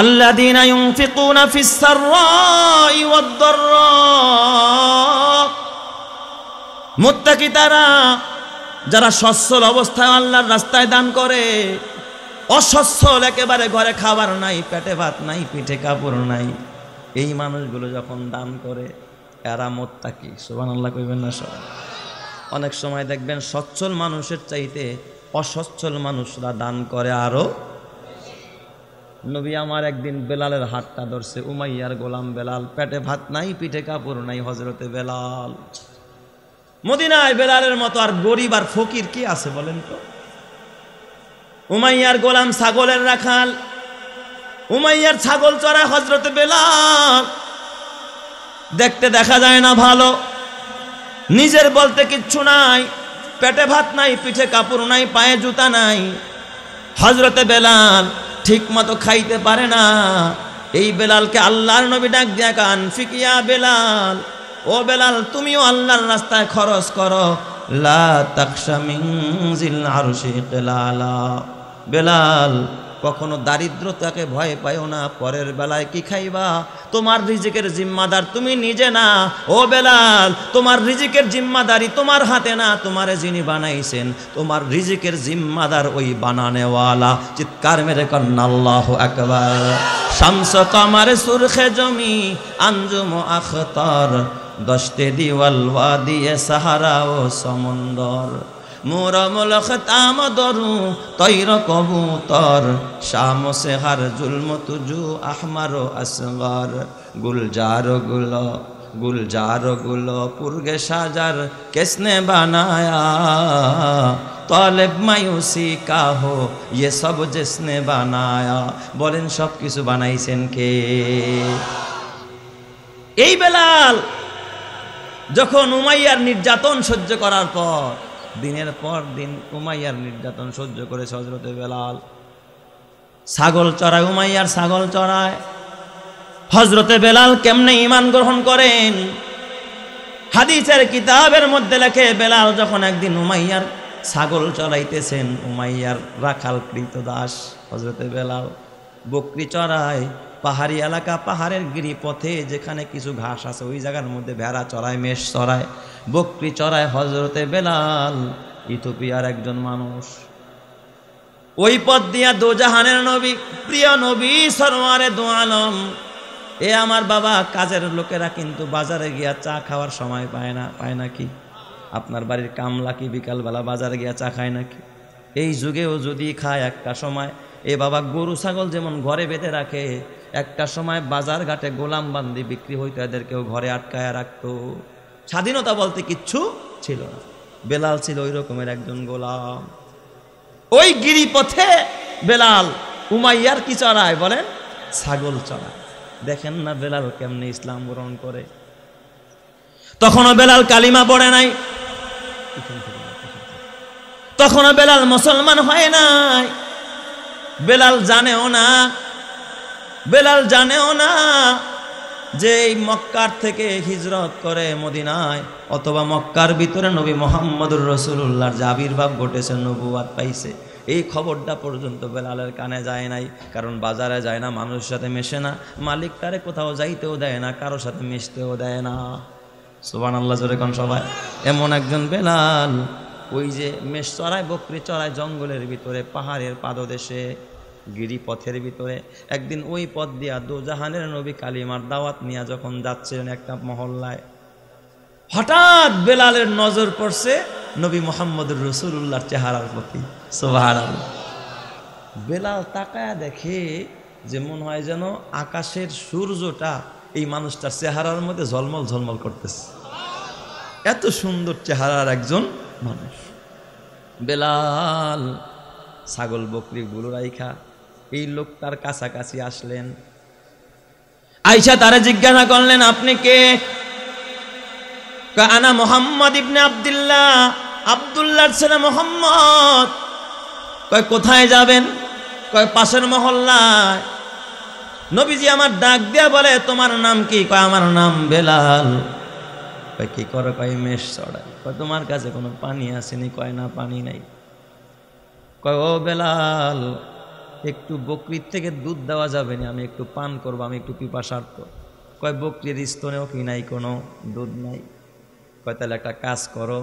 আল্লাযীনা ইউনফিকুনা ফিস সাররাই ওয়াদ দাররা, মুত্তাকি তারা যারা সচ্ছল অবস্থায় আল্লাহর রাস্তায় দান করে, অসচ্ছল একেবারে ঘরে খাবার নাই, পেটে ভাত নাই, পিঠে কাপড় নাই, এই মানুষগুলো যখন দান করে এরা মুত্তাকি। সুবহানাল্লাহ কইবেন না সবাই? অনেক সময় দেখবেন সচ্ছল মানুষের চাইতে অসচ্ছল মানুষরা দান করে আরো। নবী আমার একদিন বেলালের হাতটা ধরছে, উমাইয়ার গোলাম বেলাল, পেটে ভাত নাই, পিঠে কাপড় নাই, হযরতে বেলাল। মদিনায় বেলালের মতো আর গরিব আর ফকির কি আছে বলেন তো? উমাইয়ার গোলাম ছাগলের রাখাল, উমাইয়ার ছাগল চড়ায় হযরতে বেলাল। দেখতে দেখা যায় না ভালো, নিজের বলতে কিচ্ছু নাই, পেটে ভাত নাই, পিঠে কাপড় নাই, পায়ে জুতা নাই। হযরতে বেলাল ঠিক মতো খাইতে পারে না। এই বেলালকে আল্লাহর নবী ডাক দিয়া কান, ফিকিয়া বেলাল, ও বেলাল তুমিও আল্লাহর রাস্তায় খরচ করো। লা তাকশা মিন জিল আরশি কিলালা, বেলাল কখনো দারিদ্রতাকে ভয় পাইও না, পরের বেলায় কি খাইবা তোমার রিজিকের জিম্মাদার তুমি নিজে না। ও বেলাল, তোমার রিজিকের জিম্মাদারি তোমার হাতে না, তোমারে যিনি বানাইছেন তোমার রিজিকের জিম্মাদার ওই বানানেওয়ালা। চিৎকার মেরে কন্না আল্লাহু আকবার। শামস কামার সুরখে জমি আঞ্জুম আখতার, দশতে দিওয়াল ওয়াদিয়ে সাহারা ও সমুন্দর, মোরমল খতাম দরু তৈর কবুতর, শাম সে হর জুলম তুজু আহমার আসগর, গুলজার গুলো গুলজার গুলো পুরগে সাজার কিসনে বানায়া, তালেব মায়ুসি কা হো ये सब जिसने বানায়া। বলেন সব কিছু বানাইছেন কে? এই বেলাল যখন উমাইয়ার নির্যাতন সহ্য করার পর, দিনের পর দিন উমাইয়ার নির্যাতন সহ্য করেছে হযরতে বেলাল। ছাগল চড়ায়, উমাইয়ার ছাগল চড়ায়। হযরতে বেলাল কেমনে ঈমান গ্রহণ করেন? হাদিসের কিতাবের মধ্যে লেখে, বেলাল যখন একদিন উমাইয়ার ছাগল চড়াইতেছেন, উমাইয়ার রাখাল কৃতদাস হযরতে বেলাল বকরি চড়ায়। পাহাড়ি এলাকা, পাহাড়ের গিরিপথে যেখানে কিছু ঘাস আছে ওই জায়গার মধ্যে ভেড়া চড়ায়, মেষ চড়ায়, বকরি চড়ায় হযরতে বেলাল। ইথিওপিয়ার একজন মানুষ, ওই পথ দিয়া দোজাহানের নবী, প্রিয় নবী সরওয়ারে দু আলম। এ আমার বাবা, কাজের লোকেরা কিন্তু বাজারে গিয়া চা খাওয়ার সময় পায় না। পায় নাকি? আপনার বাড়ির কামলা কি বিকালবেলা বাজারে গিয়া চা খায় নাকি? এই যুগেও যদি খায় একটা সময়, এ বাবা গরু ছাগল যেমন ঘরে বেঁধে রাখে, একটা সময় বাজার ঘাটে গোলাম বান্দি বিক্রি হইতো, এদেরকেও ঘরে আটকায় রাখতো। স্বাধীনতা বলতে কিচ্ছু ছিল না। বেলাল ছিল ওই রকমের একজন গোলাম। ওই গিরিপথে বেলাল উমাইয়ার কি চড়ায় বলেন? ছাগল চড়ায়। দেখেন না বেলাল কেমনে ইসলাম গ্রহণ করে। তখনও বেলাল কালিমা পড়ে নাই, তখনও বেলাল মুসলমান হয় নাই। বেলাল জানেও না, বেলাল জানেও না যে এই মক্কার থেকে হিজরত করে মদিনায়, অথবা মক্কার ভিতরে নবী মুহাম্মদুর রাসূলুল্লাহর যে আবির্ভাব ঘটেছে, নবুয়ত পাইছে, এই খবরটা পর্যন্ত বেলালের কানে যায় নাই। কারণ বাজারে যায় না, মানুষের সাথে মেশে না, মালিক তারে কোথাও যাইতেও দেয় না, কারোর সাথে মিশতেও দেয় না। সুবহানাল্লাহ জোরে কোন সবাই। এমন একজন বেলাল, ওই যে মেষ চড়ায়, বকরি চড়ায়, জঙ্গলের ভিতরে, পাহাড়ের পাদদেশে, গিরিপথের ভিতরে। একদিন ওই পথ দিয়া দোজাহানের নবী কালিমার দাওয়াত নিয়ে যখন যাচ্ছিলেন একটা মহল্লায়, হঠাৎ বেলালের নজর পড়ছে নবী মুহাম্মদুর রাসূলুল্লাহর চেহারার প্রতি। সুবহানাল্লাহ। বেলাল তাকায়া দেখে যে মনে হয় যেন আকাশের সূর্যটা এই মানুষটার চেহারার মধ্যে ঝলমল ঝলমল করতেছে। এত সুন্দর চেহারার একজন মানুষ। বেলাল ছাগল বকরি গুলো রাইখা এই লোকটার কাছাকাছি আসলেন। আয়েশা তারে জিজ্ঞাসা করলেন, আপনি কে? আনা মুহাম্মদ ইবনে আব্দুল্লাহ, আব্দুল্লাহর ছেলে মুহাম্মদ। কয় কোথায় যাবেন? কয় পাশের মহল্লায়। নবীজি আমার ডাক দিয়া বলে, তোমার নাম কি? কয় আমার নাম বেলাল। কয় কি করো? কয় মেষ চড়াই। কয় তোমার কাছে কোনো পানি আসেনি? কয় না, পানি নাই। কয় ও বেলাল, একটু বকরির থেকে দুধ দেওয়া যাবে না, আমি একটু পান করবো, আমি একটু পিপাসার্থ। কয় বকরির স্তনেও কি নাই, কোনো দুধ নাই। কয় তাহলে একটা কাজ করো,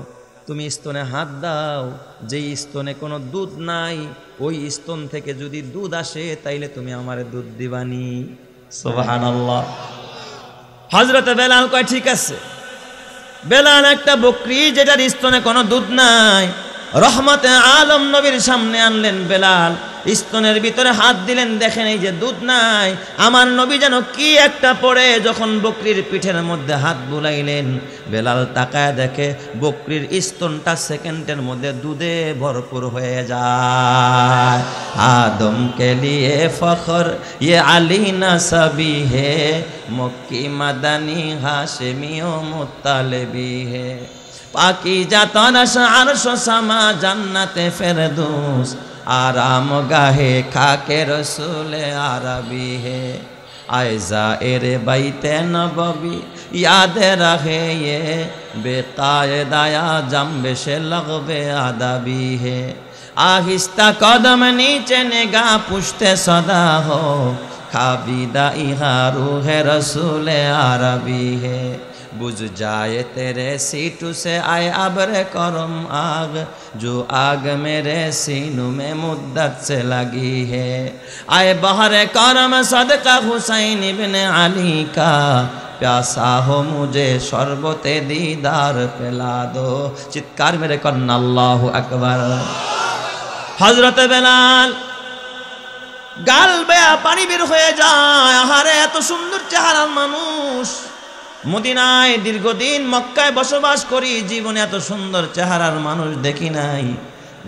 তুমি স্তনে হাত দাও, যেই স্তনে কোনো দুধ নাই ওই স্তন থেকে যদি দুধ আসে তাইলে তুমি আমারে দুধ দিবানি। সুবহানাল্লাহ। হযরত বেলাল কয় ঠিক আছে। বেলাল একটা বকরি যেটার স্তনে কোনো দুধ নাই রহমতে আলম নবীর সামনে আনলেন। বেলাল স্তনের ভিতরে হাত দিলেন, দেখেন এই যে দুধ নাই। আমার নবী যেন কি একটা পড়ে যখন বকরির পিঠের মধ্যে হাত বুলাইলেন, বেলাল তাকায় দেখে বকরির স্তনটা সেকেন্ডের মধ্যে দুধে ভরপুর হয়ে যায়। আদম কে লিয়ে ফখর ইয়ে আলী নসবি হে, মক্কি মাদানী হাশেমি ও মুত্তালিবি হে। পাকিজা তরস আরশ সামা জান্নাতে ফেরদৌস, आराम गाहे खाके रसूले आरबी है। आयजा एरे बैते नबवी याद रहे ये, बेकायदाया जम्बे से लगबे आदबी है। आहिस्ता कदम नीचे निगाह पुश्ते सदा हो, खाबीदा इहा रूह रसूले आरबी है। बुझ जाए तेरे सीटू से आए अब्र करम आग, जो आग मेरे सीनों में मुद्दत से लगी है। आए बहरे करम सदका हुसैन इब्न अली का, प्यासा हो मुझे शरबते दीदार पिला दो। चित्कार मेरे कन्ना अल्लाहु अकबर। हजरत बेलाल गाल बेया पानी बेर হয়ে যায়। আহারে এত সুন্দর চেহারার মানুষ, মদিনায় দীর্ঘদিন মক্কায় বসবাস করি, জীবনে এত সুন্দর চেহারার মানুষ দেখি নাই।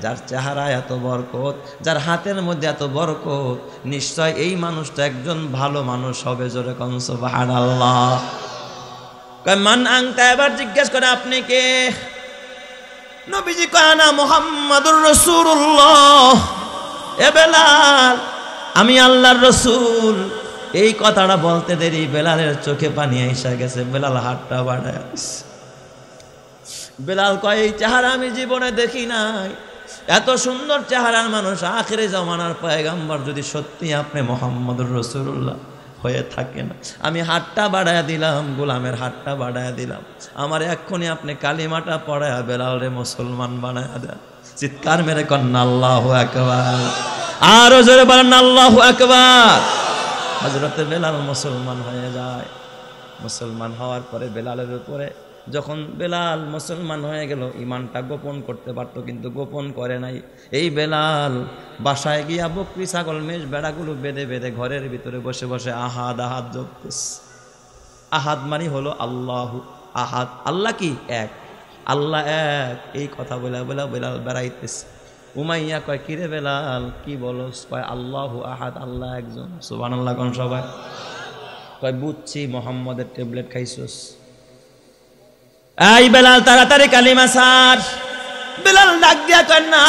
যার চেহারা এত বরকত, যার হাতের মধ্যে এত বরকত, নিশ্চয় এই মানুষটা একজন ভালো মানুষ হবে। জোরে কোন সুবহানাল্লাহ। কয় মান আনতা, এবার জিজ্ঞেস করে আপনি কে? নবীজি কয় আনা মুহাম্মাদুর রাসূলুল্লাহ। এ বেলাল, আমি আল্লাহর রাসূল। এই কথাটা বলতে দেরি বেলালের চোখে পানি এসে গেছে। বেলাল হাতটা বাড়ায়, বেলাল কয় এই চেহারা আমি জীবনে দেখি নাই। এত সুন্দর চেহারার মানুষ, আখিরে জামানার পয়গম্বর যদি সত্যি আপনি মুহাম্মদুর রাসূলুল্লাহ হয়ে থাকেন, আমি হাতটা বাড়ায় দিলাম, গোলামের হাতটা বাড়ায় দিলাম, আমার এক্ষুনি আপনি কালিমাটা পড়ায় বেলাল রে মুসলমান বানায় দেন। চিৎকার মেরে কন্না আল্লাহু আকবার। আরো জোরে বলেন আল্লাহু আকবার। হযরত বেলাল মুসলমান হয়ে যায়। মুসলমান হওয়ার পরে বেলালের উপরে যখন বেলাল মুসলমান হয়ে গেল, ইমানটা গোপন করতে পারতো কিন্তু গোপন করে নাই। এই বেলাল বাসায় গিয়া বকরি ছাগল মেষ বেড়াগুলো বেঁধে বেঁধে ঘরের ভিতরে বসে বসে আহাদ আহাদ জপতেছে। আহাদ মানে হলো আল্লাহু আহাদ। আল্লাহ কি? এক। আল্লাহ এক, এই কথা বলে বলে বেলাল বেড়াইতেছে। উমাইয়া কয় কিরে বেলাল কি বলস? কয় আল্লাহু আহাদ, আল্লাহ একজন। সুবহানাল্লাহ কোন সবাই? কয় বুঝছি, মোহাম্মদের ট্যাবলেট খাইছস। এই বেলাল তাড়াতাড়ি কালিমা ছাড়। বেলাল ডাক দিয়া কয় না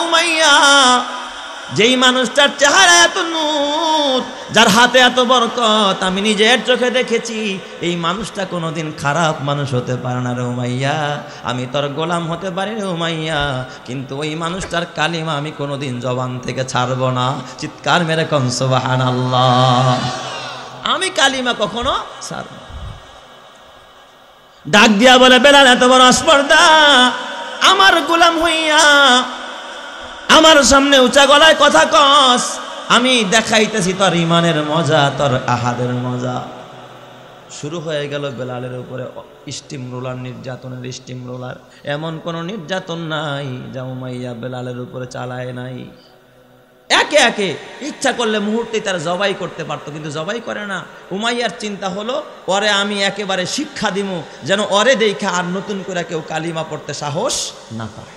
উমাইয়া, যেই মানুষটার চেহারা এত নূর, যার হাতে এত বরকত, আমি নিজের চোখে দেখেছি, এই মানুষটা কোনোদিন খারাপ মানুষ হতে পারে না রে উমাইয়া। আমি তোর গোলাম হতে পারি রে উমাইয়া, কিন্তু ওই মানুষটার কালিমা আমি কোনোদিন জবান থেকে ছাড়বো না। চিৎকার মেরে কোন সুবহানাল্লাহ। আমি কালিমা কখনো ছাড়ব। ডাক দিয়া বলে বেলাল এত বড় স্পর্ধা, আমার গোলাম হইয়া আমার সামনে উঁচা গলায় কথা কস, আমি দেখাইতেছি তোর ইমানের মজা, তোর আহাদের মজা। শুরু হয়ে গেল বেলালের উপরে স্টিম রোলার নির্যাতনের স্টিম রোলার। এমন কোন নির্যাতন নাই যা উমাইয়া বেলালের উপরে চালায় নাই। একে একে ইচ্ছা করলে মুহূর্তে তার জবাই করতে পারতো, কিন্তু জবাই করে না। উমাইয়ার চিন্তা হলো ওরে আমি একেবারে শিক্ষা দিমু, যেন ওরে দেখা আর নতুন করে কেউ কালিমা পড়তে সাহস না পায়।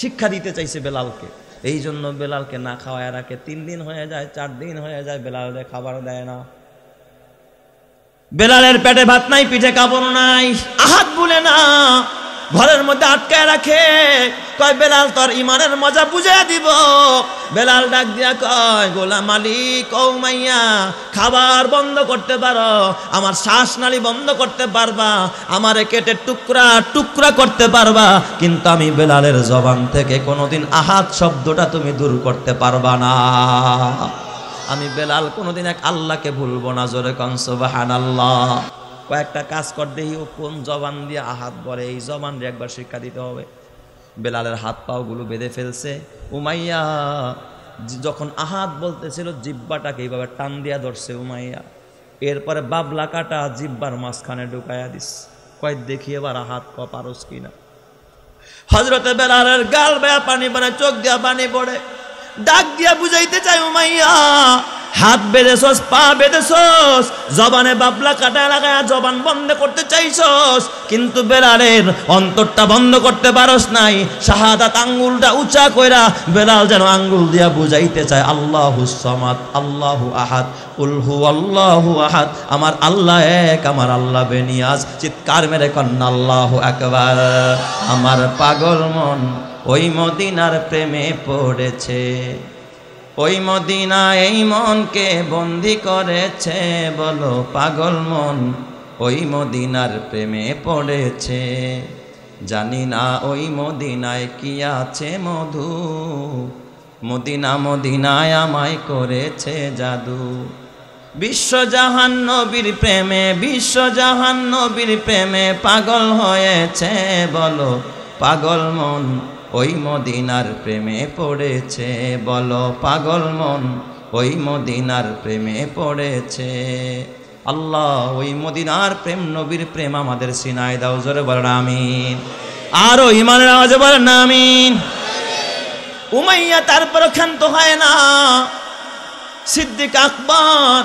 শিক্ষা দিতে চাইছে বেলালকে। এই জন্য বেলালকে না খাওয়ায় রাখে। 3 দিন হয়ে যায়, 4 দিন হয়ে যায়, বেলালের খাবার দেয় না। বেলালের পেটে ভাত নাই, পিঠে কাপড় নাই, আহাত বলে না। ঘরের মধ্যে আটকায় রাখে। কয় বেলাল তোর ইমানের মজা বুঝিয়ে দিব। বেলাল ডাক দিয়া কয় গোলাম আলী, ও উমাইয়া, খাবার বন্ধ করতে পারো, আমার শ্বাসনালী বন্ধ করতে পারবা, আমারে কেটে টুকরা টুকরা করতে পারবা, কিন্তু আমি বেলালের জবান থেকে কোনোদিন আহাদ শব্দটা তুমি দূর করতে পারবা না। আমি বেলাল কোনোদিন এক আল্লাহকে ভুলবো না। জোরে কোন সুবহানাল্লাহ। কয়েকটা কাজ কর দেই, ও কোন জবান দিয়ে আহাদ বলে, এই জবান দিয়ে একবার শিক্ষা দিতে হবে। বেলালের হাত পাগুলো বেঁধে ফেলছে। উমাইয়া যখন আহাদ বলতেছিল জিব্বাটাকে এইভাবে টান দিয়া ধরছে উমাইয়া। এরপরে বাবলা কাটা জিব্বার মাঝখানে ঢুকাইয়া দিস। কয় দেখি এবার আহাদ পারস কিনা। হযরতে বেলালের গাল বেয়া পানি পড়ে, চোখ দিয়া পানি পড়ে। ডাক দিয়া বুঝাইতে চাই উমাইয়া, হাত বেঁধেছস, পা বেঁধেছস, জবানে বাবলা কাটা লাগায় জবান বন্ধ করতে চাইছস, কিন্তু বেলালের অন্তরটা বন্ধ করতে পারস নাই। শাহাদাত আঙ্গুলটা উঁচা কইরা বেলাল যেন আঙ্গুল দিয়া বুঝাইতে চায় আল্লাহুস সামাদ, আল্লাহু আহাদ, কুল হুয়াল্লাহু আহাদ, আমার আল্লাহ এক, আমার আল্লাহ বেনিয়াজ। চিৎকার মেরে কন্না আল্লাহু আকবার। আমার পাগল মন ওই মদিনার প্রেমে পড়েছে, ওই মদিনা এই মনকে বন্দি করেছে। বলো পাগল মন ওই মদিনার প্রেমে পড়েছে। জানি না ওই মদিনায় কি আছে মধু, মদিনা মদিনায় আমায় করেছে জাদু। বিশ্বজাহান নবীর প্রেমে, বিশ্বজাহান নবীর প্রেমে পাগল হয়েছে। বলো পাগল মন ওই মদিনার প্রেমে পড়েছে। বলো পাগল মন ওই মদিনার প্রেমে পড়েছে। আল্লাহ ওই মদিনার প্রেম, নবীর প্রেম আমাদের সিনায় দাও। জোরে বলেন আমিন। আরো ইমানের আওয়াজে বলেন আমিন। উমাইয়া তারপর ক্ষান্ত হয় না। সিদ্দিক আকবর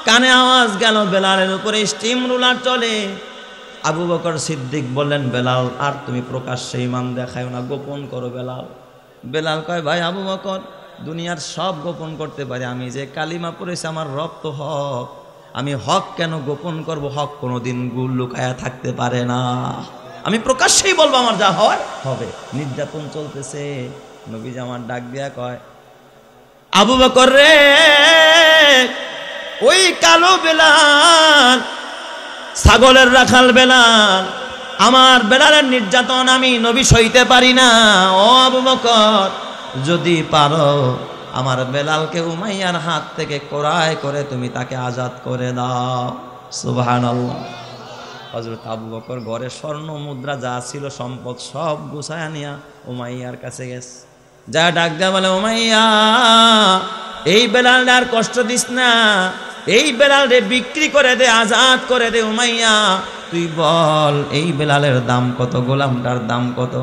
কানে আওয়াজ গেল বেলালের উপরে স্টিম রুলার চলে। আবু বকর সিদ্দিক বললেন বেলাল আর তুমি প্রকাশ্যে ঈমান দেখাও না, গোপন করো বেলাল। বেলাল কয় ভাই আবু বকর, দুনিয়ার সব গোপন করতে পারি, আমি যে কালিমা পড়েছি আমার রব তো হক, আমি হক কেন গোপন করব? হক কোনোদিন গুল লুকায়া থাকতে পারে না, আমি প্রকাশ্যেই বলবো, আমার যা হওয়ার হবে। নির্যাতন চলতেছে। নবীজি আমার ডাক দিয়া কয় আবু বকর রে, ওই কালো বেলাল, ছাগলের রাখাল বেলাল, আমার বেলালের নির্যাতন আমি নবী সইতে পারি না। ও আবু বকর, যদি পারো আমার বেলালকে উমাইয়ার হাত থেকে ক্রয় করে তুমি তাকে আজাদ করে দাও। সুবহানাল্লাহ। হযরত আবু বকর ঘরে স্বর্ণ মুদ্রা যা ছিল সম্পদ সব গুছায়া নিয়া উমাইয়ার কাছে গেছে। যা ডাক দেয়া বলে উমাইয়া, এই বেলাল আর কষ্ট দিস না, এই বেলাল রে বিক্রি করে দে, আজাদ করে দে। উমাইয়া তুই বল এই বেলালের দাম কত, গোলামটার দাম কত?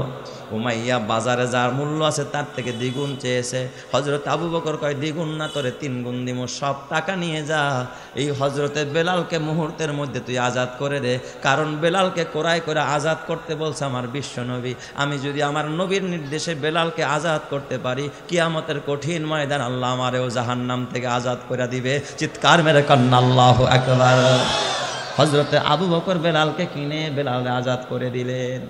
উমাইয়া বাজারে যার মূল্য আছে তার থেকে দ্বিগুণ চেয়েছে। হযরত আবু বকর কয় দ্বিগুণ না, তোরে 3 গুণ দিব, সব টাকা নিয়ে যা, এই হযরতে বেলালকে মুহূর্তের মধ্যে তুই আজাদ করে দে। কারণ বেলালকে ক্রয় করে আজাদ করতে বলছে আমার বিশ্ব নবী। আমি যদি আমার নবীর নির্দেশে বেলালকে আজাদ করতে পারি, কিয়ামতের কঠিন ময়দান আল্লাহ আমারেও জাহান্নাম থেকে আজাদ করে দিবে। চিৎকার মেরে কন্না আল্লাহু আকবার। হযরতে আবু বকর বেলালকে কিনে বেলালকে আজাদ করে দিলেন।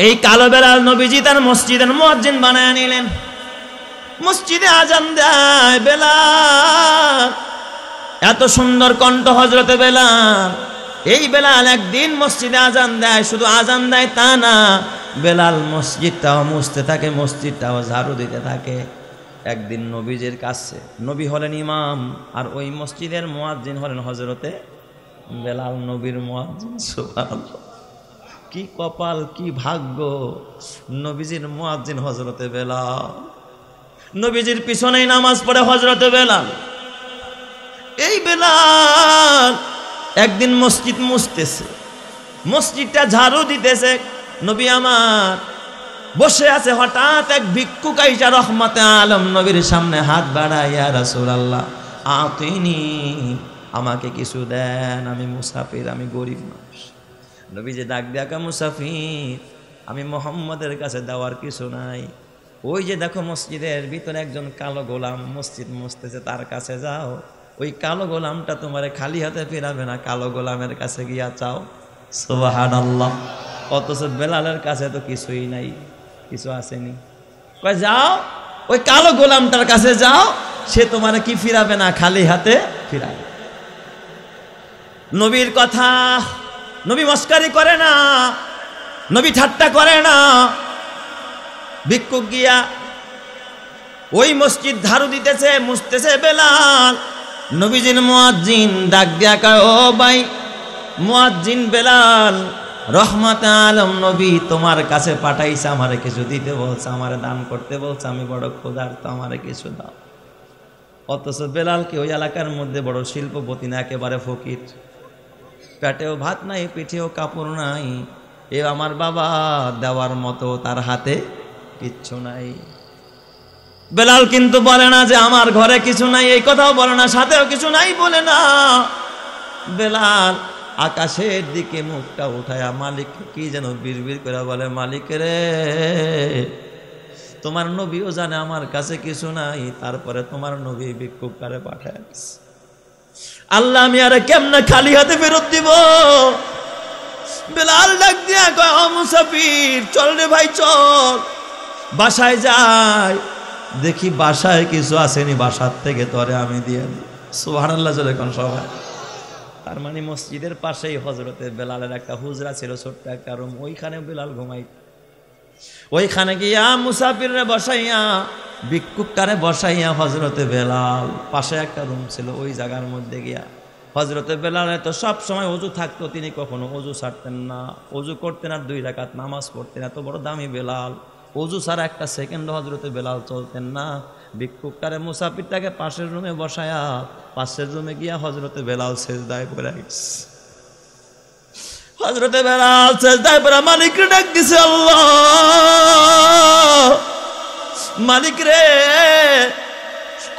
এই কালো বেলাল নবীজি তার মসজিদের মুয়াজ্জিন বানায় নিলেন। মসজিদে আজান দেয় বেলাল, এত সুন্দর কণ্ঠ হযরতে বেলাল। এই বেলাল একদিন মসজিদে আজান দেয়, শুধু আজান দেয় তা না, বেলাল মসজিদটাও মুছতে থাকে, মসজিদটাও ঝাড়ু দিতে থাকে। একদিন নবীজির কাছে, নবী হলেন ইমাম আর ওই মসজিদের মুয়াজ্জিন হলেন হযরতে বেলাল, নবীর মুয়াজ্জিন। সুবহানাল্লাহ, কি কপাল, কি ভাগ্য! নবীজির মুয়াজ্জিন হযরতে বেলাল, নবীজির পিছনেই নামাজ পড়ে হযরতে বেলাল। এই বেলাল একদিন মসজিদ মুছতেছে, মসজিদটা ঝাড়ু দিতেছে, নবী আমার বসে আছে। হঠাৎ এক ভিক্ষুক আইসা রহমতে আলম নবীর সামনে হাত বাড়ায়, ইয়া রাসূলুল্লাহ আতিনি, আমাকে কিছু দেন, আমি মুসাফির, আমি গরিব মানুষ। নবীজি ডাক দেখা, মুসাফির, আমি মুহাম্মদের কাছে দেওয়ার কিছু নাই। ওই যে দেখো মসজিদের ভিতরে একজন কালো গোলাম মসজিদ মুছতেছে, তার কাছে যাও, ওই কালো গোলামটা তোমারে খালি হাতে ফেরাবে না, কালো গোলামের কাছে গিয়া চাও। সুবহানাল্লাহ। অথচ বেলালের কাছে তো কিছুই নাই, কিছু আসেনি। কয় যাও ওই কালো গোলামটার কাছে যাও, সে তোমার কি ফিরাবে না, খালি হাতে ফিরাবে। নবীর কথা, নবী মস্কারি করে না, নবী ঠাট্টা করে না। ভিক্ষুক গিয়া ওই মসজিদ ঝাড়ু দিতেছে, মুছতেছে বেলাল। নবীজির মুয়াজ্জিন ডাক দিয়া কয়, ও ভাই মুয়াজ্জিন বেলাল, রহমত আলম নবী তোমার কাছে পাঠাইছে, আমারে কিছু দিতে বলছে, আমারে দান করতে বলছে, আমি বড় ক্ষুধার্ত, আমারে কিছু দাও। অথচ বেলালকে ওই এলাকার মধ্যে বড় শিল্পপতি না, একেবারে ফকির, পেটেও ভাত নাই, পিঠেও কাপড় নাই, এ আমার বাবা দেওয়ার মতো তার হাতে কিচ্ছু নাই। বেলাল কিন্তু বলে না যে আমার ঘরে কিছু নাই, এই কথাও বলে না, সাথেও কিছু নাই বলে না। বেলাল আকাশের দিকে মুখটা উঠায়া মালিক কি যেন বিড়বিড় করে বলে, মালিক রে, তোমার নবীও জানে আমার কাছে কিছু নাই, তারপরে তোমার নবী ভিক্ষুককারে পাঠায় দিছে। আল্লাহ আমি আরে কেমনে খালি হাতে ফেরত দিব? বেলাল ডাক দিয়া কয়, ও মুসাফির চল রে ভাই চল, বাসায় যাই, দেখি বাসায় কিছু আসেনি, বাসার থেকে তোরে আমি দিয়ে দিই। সুবহানাল্লাহ চলে কোন সবাই। তার মানে মসজিদের পাশেই হযরতে বেলালের একটা হুজরা ছিল, ছোট্ট একটা রুম, ওইখানে বেলাল ঘুমাইত। ওইখানে গিয়া মুসাফিরে বসাইয়া, ভিক্ষুককারে বসাইয়া হযরতে বেলাল, পাশে একটা রুম ছিল, ওই জায়গার মধ্যে গিয়া হযরতে বেলালের তো সব সময় ওযু থাকতো, তিনি কখনো ওযু ছাড়তেন না, ওযু করতেন আর 2 রাকাত নামাজ পড়তেন। এত বড় দামি বেলাল, ওযু ছাড়া একটা সেকেন্ড হযরতে বেলাল চলতেন না। ভিক্ষুকটারে মুসাফিরটাকে পাশের রুমে বসায়া, পাশের রুমে গিয়া হযরতে বেলাল সিজদায় পড়ে গেছে। হযরতে বেলাল সিজদায় পড়ে মালিককে ডাক দিছে, আল্লাহ মালিক রে,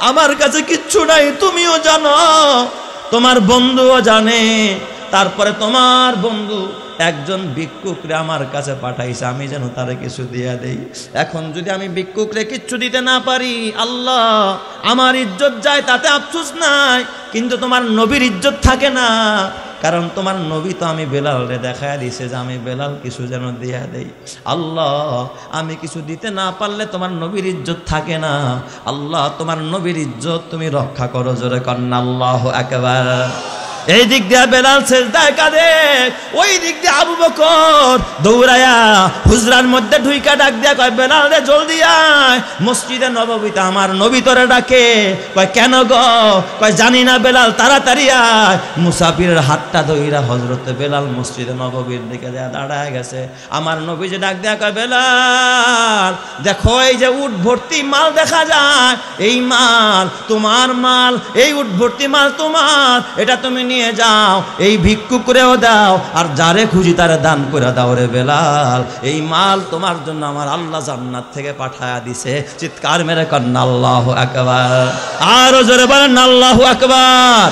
আমার কাছে কিচ্ছু নাই, তুমিও জানো, তোমার বন্ধুও জানে, তারপরে তোমার বন্ধু একজন ভিক্ষুকরে আমার কাছে পাঠাইছে, আমি যেন তারে কিছু দিয়া দেই। এখন যদি আমি ভিক্ষুকরে কিচ্ছু দিতে না পারি, আল্লাহ আমার ইজ্জত যায়, তাতে আফসোস নাই, কিন্তু তোমার নবীর ইজ্জত থাকে না, কারণ তোমার নবী তো আমি বেলালরে দেখায় দিছে যে আমি বেলাল কিছু যেন দিয়া দেই। আল্লাহ আমি কিছু দিতে না পারলে তোমার নবীর ইজ্জত থাকে না, আল্লাহ তোমার নবীর ইজ্জত তুমি রক্ষা করো, জোরে কন্না আল্লাহু আকবার। এই দিক দিয়ে বেলাল সিজদায় কাঁদে, ওই দিক দিয়ে আবু বকর দৌড়ায়া হুজরার মধ্যে ঢুইকা ডাক দিয়া কয়, বেলাল রে জলদি আয়, মসজিদে নববীতে আমার নবী তোরে ডাকে। কয় কেন গো? কয় জানি না বেলাল, তাড়াতাড়ি আয়। মুসাফিরের হাতটা ধইরা হযরতে বেলাল মসজিদে নববীর দিকে যা দাঁড়ায় গেছে। আমার নবী যে ডাক দিয়া কয়, বেলাল দেখো এই যে উট ভর্তি মাল দেখা যায়, এই মাল তোমার মাল, এই উট ভর্তি মাল তোমার, এটা তুমি নিয়ে যাও, এই ভিক্ষুকরেও দাও, আর যারে খুশি তারে দান করে দাও রে বেলাল, এই মাল তোমার জন্য আমার আল্লাহ জান্নাত থেকে পাঠায়া দিছে। চিৎকার মেরে কন্না আল্লাহু আকবার, আরো জোরে বলেন আল্লাহু আকবার।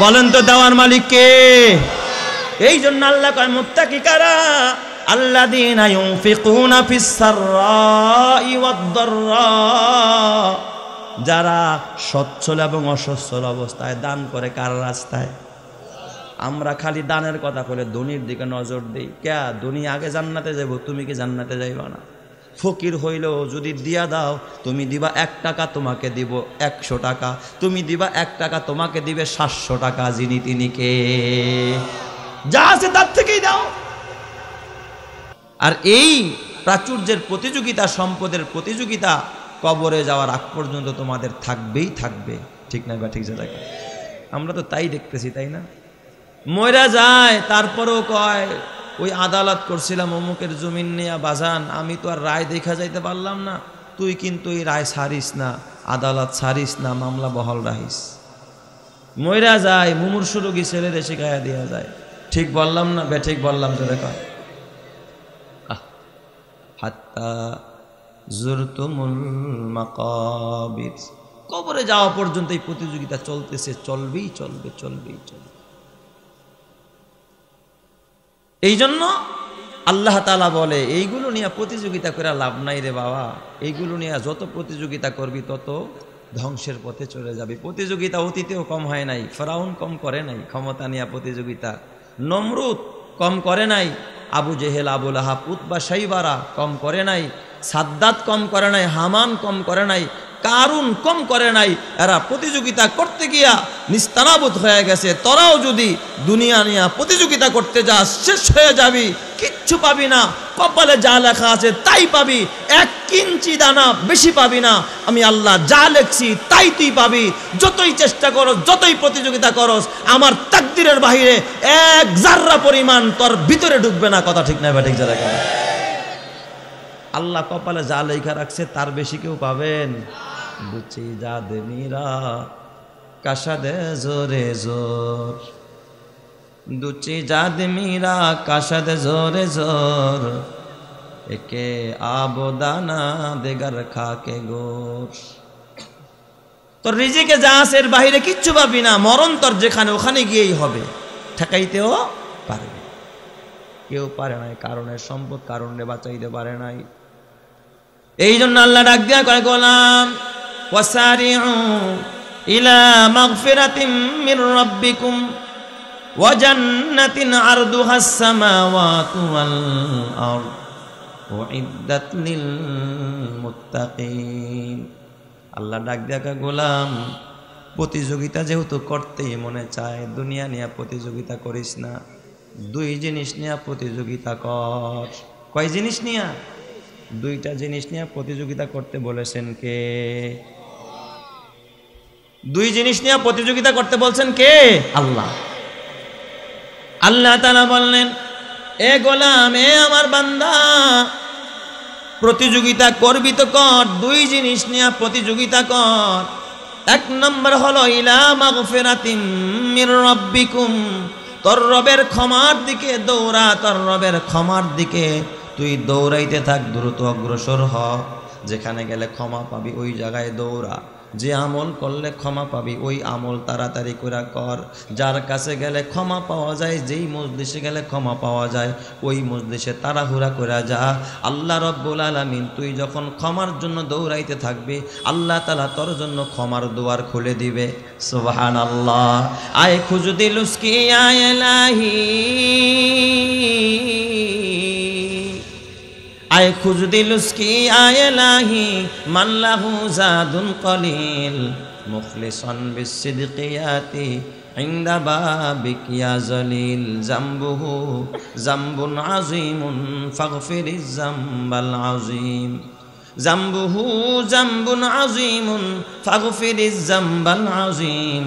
বলেন তো দেওয়ার মালিক কে? এই জন্য আল্লাহ কয় মুত্তাকি কারা, আল্লাযীনা ইউনফিকুনা ফিস সাররাই ওয়াদ দাররা, যারা সচ্ছল এবং অসচ্ছল অবস্থায় দান করে। কার রাস্তায়? আমরা খালি দানের কথা বলে ধনীর দিকে নজর দেই। কে ধনী আগে জান্নাতে যাব, তুমি কি জান্নাতে যাইবা না? ফকির হইলেও যদি দিয়া দাও, তুমি দিবা 1 টাকা, তোমাকে দিব 100 টাকা, তুমি দিবা 1 টাকা, তোমাকে দিবে 700 টাকা। যিনি তিনি কে? যা আছে তার থেকেই দাও। আর এই প্রাচুর্যের প্রতিযোগিতা, সম্পদের প্রতিযোগিতা কবরে যাওয়ার আগ পর্যন্ত তোমাদের থাকবেই থাকবে। ঠিক না বা ঠিক জায়গা? আমরা তো তাই দেখতেছি, তাই না? ময়রা যায়, তারপরেও কয় ওই আদালত করছিলাম অমুকের জমিন নিয়ে, বাজান আমি তো আর রায় দেখা যাইতে পারলাম না, তুই কিন্তু এই রায় ছাড়িস না, আদালত ছাড়িস না, মামলা বহাল রাখিস। ময়রা যায়, মুমূর্ষু রোগী ছেলেরে শিখাইয়া দেওয়া যায়। ঠিক বললাম না? ঠিক বললাম জোরে কয়। হাত্তা জুরতুমুল মাকাবির, কবরে যাওয়া পর্যন্ত এই প্রতিযোগিতা চলতেছে, চলবেই চলবে, চলবেই চলবে। এই জন্য আল্লাহ তাআলা বলে এইগুলো নিয়ে প্রতিযোগিতা করে লাভ নাই রে বাবা, এইগুলো নিয়ে যত প্রতিযোগিতা করবি তত ধ্বংসের পথে চলে যাবে। প্রতিযোগিতা অতীতেও কম হয় নাই, ফেরাউন কম করে নাই ক্ষমতা নিয়ে প্রতিযোগিতা, নমরুদ কম করে নাই আবু জেহেল, আবু লাহাব, উতবা, শাইবারা কম করে নাই, সাদ্দাত কম করে নাই, হামান কম করে নাই, কারুন কম করে নাই। এরা প্রতিযোগিতা করতে গিয়া নিস্তানাবুদ হয়ে গেছে। তোরাও যদি দুনিয়া নিয়ে প্রতিযোগিতা করতে যাস, শেষ হয়ে যাবি, কিচ্ছু পাবি না। কপালে যা লেখা আছে তাই পাবি, 1 ইঞ্চি দানা বেশি পাবি না। আমি আল্লাহ যা লেখছি তাই তুই পাবি। যতই চেষ্টা করস, যতই প্রতিযোগিতা করস, আমার তাকদিরের বাহিরে 1 জাররা পরিমাণ তোর ভিতরে ঢুকবে না। কথা ঠিক না বা ঠিক যারা কেন? আল্লাহ কপালে যা লেখা রাখছে তার বেশি কেউ পাবেন? দুচি যা দে মীরা কাশা দে জোরে জোর, দুচি যা দে মীরা কাশা দে জোরে জোর, একে আবদানা দেগার খাকে গোর। তোর রিজিকে যা আছে এর বাহিরে কিচ্ছু পাবি না। মরণ তোর যেখানে, ওখানে গিয়েই হবে। ঠেকাইতেও পারবে কেউ পারে নাই। কারণের সম্পদ কারণে বাঁচাইতে পারে নাই। এই জন্য আল্লাহ ডাক দিয়া কয়, গোলাম ওয়াসারিউ ইলা মাগফিরাতিম মির রাব্বিকুম ওয়া জান্নাতিন আরদুহাস সামাওয়াতু ওয়াল আরদ উইদ্দাত লিল মুত্তাকিন। আল্লাহ ডাক দিয়া কয়, গোলাম প্রতিযোগিতা যেহেতু করতেই মনে চায়, দুনিয়া নিয়ে প্রতিযোগিতা করিস না। 2 জিনিস নিয়ে প্রতিযোগিতা কর। কয় জিনিস নিয়ে? 2টা জিনিস নিয়ে প্রতিযোগিতা করতে বলেছেন কে? 2 জিনিস নিয়ে প্রতিযোগিতা করতে বলছেন কে? আল্লাহ। আল্লাহ তাআলা বললেন, এ গোলাম, এ আমার বান্দা, প্রতিযোগিতা করবি তো কর, 2 জিনিস নিয়ে প্রতিযোগিতা কর। 1 নম্বর হলো ইলা মাগফিরাতিম মির রাব্বিকুম, তোর রবের ক্ষমার দিকে দৌড়া। তোর রবের ক্ষমার দিকে তুই দৌড়াইতে থাক, দ্রুত অগ্রসর হ। যেখানে গেলে ক্ষমা পাবি ওই জায়গায় দৌড়া। যে আমল করলে ক্ষমা পাবি ওই আমল তাড়াতাড়ি করে কর। যার কাছে গেলে ক্ষমা পাওয়া যায়, যেই মজলিসে গেলে ক্ষমা পাওয়া যায়, ওই মজলিসে তাড়াহুড়া করে যা। আল্লাহ রব্বুল আলামিন তুই যখন ক্ষমার জন্য দৌড়াইতে থাকবি, আল্লাহ তাআলা তোর জন্য ক্ষমার দুয়ার খুলে দিবে। সুবহানাল্লাহ। আয় খুঁজ দিলুসকি আয় ইলাহি, আয় খুঁজ দিলুসকি আয় ইলাহি, মান লাহু জাদুন কলিল, মুখলিসান বিসসিদকিয়াতি ইনদা বাবিক ইয়া জলিল, জামবুহু জামবুন আযীমুন ফাগফিরিজ জামবাল আযীম, জামবুহু জামবুন আযীমুন ফাগফিরিজ জামবাল আযীম,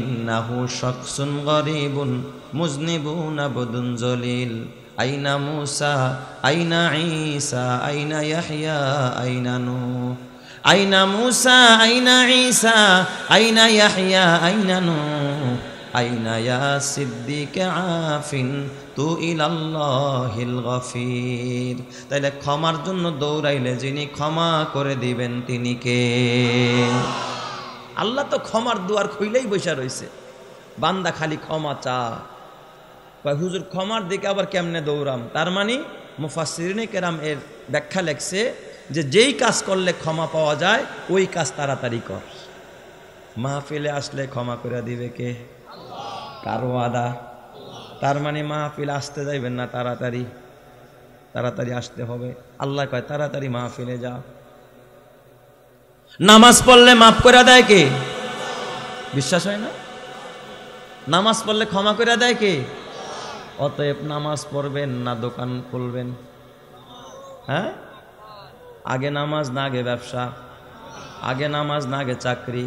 ইন্নাহু শাখসুন গরীবুন মুযনিবুন আবদুন জলিল, আইনা মুসা আইনা ঈসা আইনা ইয়াহইয়া আইনা নূহ, আইনা মুসা আইনা ঈসা আইনা ইয়াহইয়া আইনা নূহ, আইনা ইয়া সিদ্দিক আফিন তু ইলাল্লাহিল গফির। তাইলে ক্ষমার জন্য দৌড়াইলে যিনি ক্ষমা করে দিবেন তিনি কে? আল্লাহ তো ক্ষমার দুয়ার খুইলেই বসে রয়েছে। বান্দা খালি ক্ষমা চা। হুজুর ক্ষমার দিকে আবার কেমনে দৌড়াম? তার মানে মুফাসসিরিনে কেরাম এর ব্যাখ্যা লেখছে যে যেই কাজ করলে ক্ষমা পাওয়া যায় ওই কাজ তাড়াতাড়ি কর। মাহফিলে আসলে ক্ষমা করে দিবে কে? কারো আদা। তার মানে মাহফিল আসতে যাইবেন না, তাড়াতাড়ি তাড়াতাড়ি আসতে হবে। আল্লাহ কয় তাড়াতাড়ি মাহফিলে যা। নামাজ পড়লে মাফ করে দেয় কে? বিশ্বাস হয় না? নামাজ পড়লে ক্ষমা করে দেয় কে? অতএব নামাজ পড়বেন না দোকান খুলবেন? হ্যাঁ, আগে নামাজ না আগে ব্যবসা? আগে নামাজ না আগে চাকরি?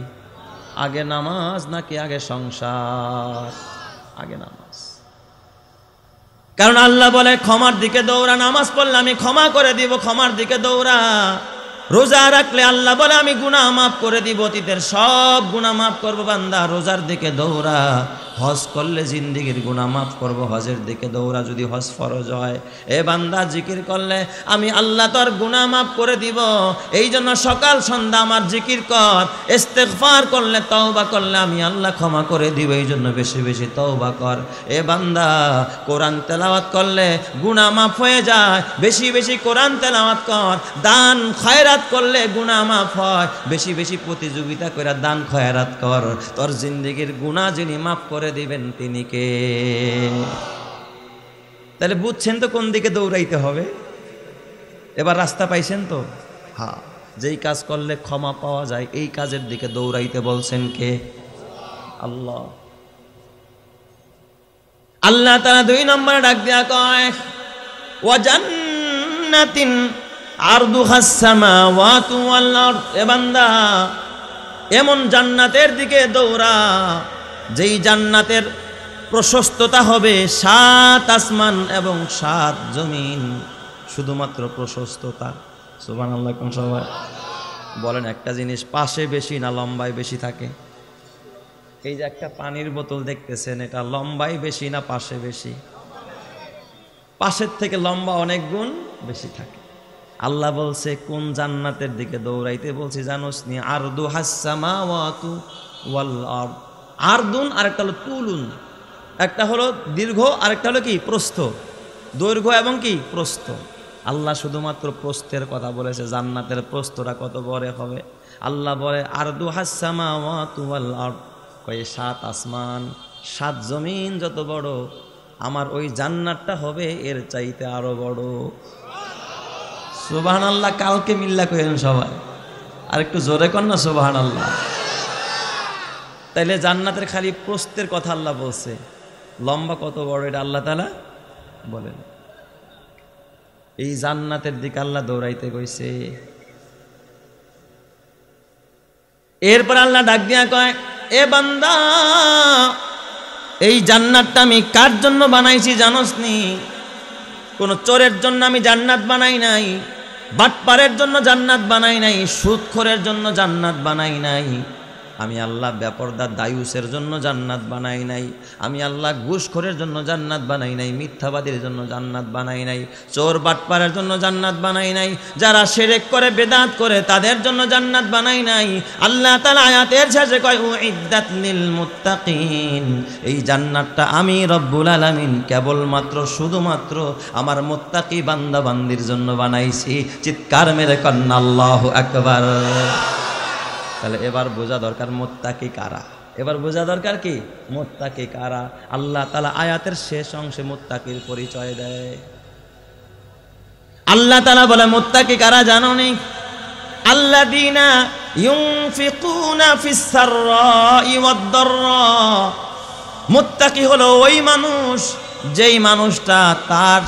আগে নামাজ নাকি আগে সংসার? আগে নামাজ। কারণ আল্লাহ বলে ক্ষমার দিকে দৌড়া। নামাজ পড়লে আমি ক্ষমা করে দিব, ক্ষমার দিকে দৌড়া। রোজা রাখলে আল্লাহ বলে আমি গুনাহ মাফ করে দিব, অতীতের সব গুনাহ মাফ করবো বান্দা, রোজার দিকে দৌড়া। হজ করলে জিন্দিগির গুনাহ মাফ করবো, হজের দিকে দৌড়া যদি হজ ফরজ হয়। এ বান্দা জিকির করলে আমি আল্লাহ তোর গুনাহ মাফ করে দিব। এই জন্য সকাল সন্ধ্যা আমার জিকির কর। ইস্তেগফার করলে, তওবা করলে আমি আল্লাহ ক্ষমা করে দিব। এই জন্য বেশি বেশি তওবা কর। এ বান্দা কোরআন তেলাওয়াত করলে গুনাহ মাফ হয়ে যায়, বেশি বেশি কোরআন তেলাওয়াত কর। দান খয়রাত করলে গুনাহ মাফ হয়, বেশি বেশি প্রতিযোগিতা করে দান খয়রাত কর। তোর জিন্দিগির গুনাহ যিনি মাফ করে দিবেন তিনি কে? তাহলে বুঝছেন তো কোন দিকে দৌড়াইতে হবে। এবার রাস্তা পাইছেন তো? হ্যাঁ, যেই কাজ করলে ক্ষমা পাওয়া যায় এই কাজের দিকে দৌড়াইতে বলছেন কে? আল্লাহ। আল্লাহ তাআলা 2 নম্বরে ডাক দেয়া কয় ওয়া জান্নাতিন আরদুহাস সামাওয়াতু ওয়াল আরদ। এ বান্দা, এমন জান্নাতের দিকে দৌড়া যেই জান্নাতের প্রশস্ততা হবে 7 আসমান এবং 7 জমিন। শুধুমাত্র প্রশস্ততা। সুবহানাল্লাহ। কোন সবাই বলেন একটা জিনিস, পাশে বেশি না লম্বায় বেশি থাকে? এই যে একটা পানির বোতল দেখতেছেন, এটা লম্বায় বেশি না পাশে বেশি? পাশের থেকে লম্বা অনেক গুণ বেশি থাকে। আল্লাহ বলছে কোন জান্নাতের দিকে দৌড়াইতে বলছি জানোস নি? আরদুহাস সামাওয়াতু ওয়াল আরদ। আরদুন আরেকটা হলো তুলুন, একটা হলো দীর্ঘ আরেকটা হলো কি প্রস্থ, দৈর্ঘ্য এবং কি প্রস্থ। আল্লাহ শুধুমাত্র প্রস্থের কথা বলেছে, জান্নাতের প্রস্থটা কত বড় হবে। আল্লাহ বলে আরদুহাস সামাওয়াতু ওয়াল আরদ, কয় 7 আসমান 7 জমিন যত বড়, আমার ওই জান্নাতটা হবে এর চাইতে আরো বড়। সুবহানাল্লাহ। কালকে মিল্লা কইেন সবাই, আর একটু জোরে কর না সুবহানাল্লাহ। তাইলে জান্নাতের খালি প্রস্থের কথা আল্লাহ বলছে, লম্বা কত বড় এটা আল্লাহ তাআলা বলেন। এই জান্নাতের দিকে আল্লাহ দৌড়াইতে কইছে। এরপর আল্লাহ ডাক দিয়া কয় এ বান্দা, এই জান্নাতটা আমি কার জন্য বানাইছি জানোস নি? কোন চোরের জন্য আমি জান্নাত বানাই নাই, বাটপারের জন্য জান্নাত বানাই নাই, সুদখোরের জন্য জান্নাত বানাই নাই, আমি আল্লাহ বেপরদা দায়ুসের জন্য জান্নাত বানাই নাই, আমি আল্লাহ ঘুষখোরের জন্য জান্নাত বানাই নাই, মিথ্যাবাদীর জন্য জান্নাত বানাই নাই, চোর বাটপারের জন্য জান্নাত বানাই নাই, যারা শিরক করে বেদাত করে তাদের জন্য জান্নাত বানাই নাই। আল্লাহ তাআলা আয়াতের শেষে কয় উইদ্দাত লিল মুত্তাকিন, এই জান্নাতটা আমি রব্বুল আলামিন কেবলমাত্র শুধুমাত্র আমার মুত্তাকি বান্দা বান্দির জন্য বানাইছি। চিৎকার মেরে কন্না আল্লাহু আকবার। তাহলে এবার বোঝা দরকার মুত্তাকি কারা। এবার বোঝা দরকার কি মুত্তাকি কারা। আল্লাহ তাআলা আয়াতের শেষ অংশে মুত্তাকির পরিচয় দেয়। আল্লাহ তাআলা বলে মুত্তাকি কারা জানো নি? আল্লাযীনা ইউনফিকুনা ফিস সাররাই ওয়াদ দাররা। মুত্তাকি হলো ওই মানুষ যেই মানুষটা তার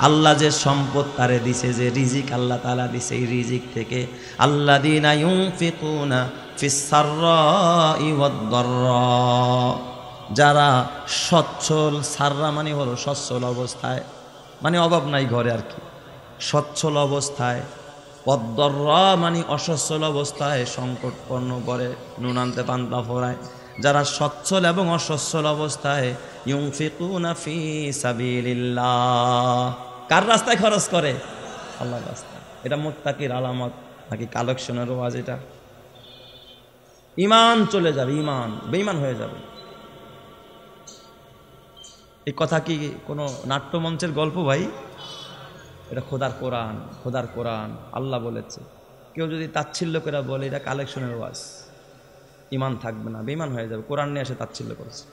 আল্লাহ যে সম্পদ তারে দিছে, যে রিজিক আল্লাহ তাআলা দিছে, এই রিজিক থেকে আল্লাযীনা ইউনফিকুনা ফিস সাররাই ওয়াদ দাররা, যারা সচ্ছল, সাররা মানে হলো সচ্ছল অবস্থায়, মানে অভাব নাই ঘরে আর কি, সচ্ছল অবস্থায়, ওয়াদ দাররা মানে অসচ্ছল অবস্থায়, সংকটপূর্ণ ঘরে নুন আনতে পান্তা ফোরায়, যারা সচ্ছল এবং অসচ্ছল অবস্থায় ইউনফিকুনা ফি সাবিলিল্লাহ, কার রাস্তায় খরচ করে? আল্লাহর রাস্তায়। এটা মুত্তাকির আলামত নাকি কালেকশনের ওয়াজ? এটা ঈমান চলে যাবে, ঈমান বেঈমান হয়ে যাবে। এই কথা কি কোনো নাট্যমঞ্চের গল্প ভাই? এটা খোদার কোরআন, খোদার কোরআন আল্লাহ বলেছে। কেউ যদি তাচ্ছিল্য করে বলে এটা কালেকশনের ওয়াজ, ঈমান থাকবে না, বেঈমান হয়ে যাবে। কোরআন নিয়ে এসে তাচ্ছিল্য করেছে।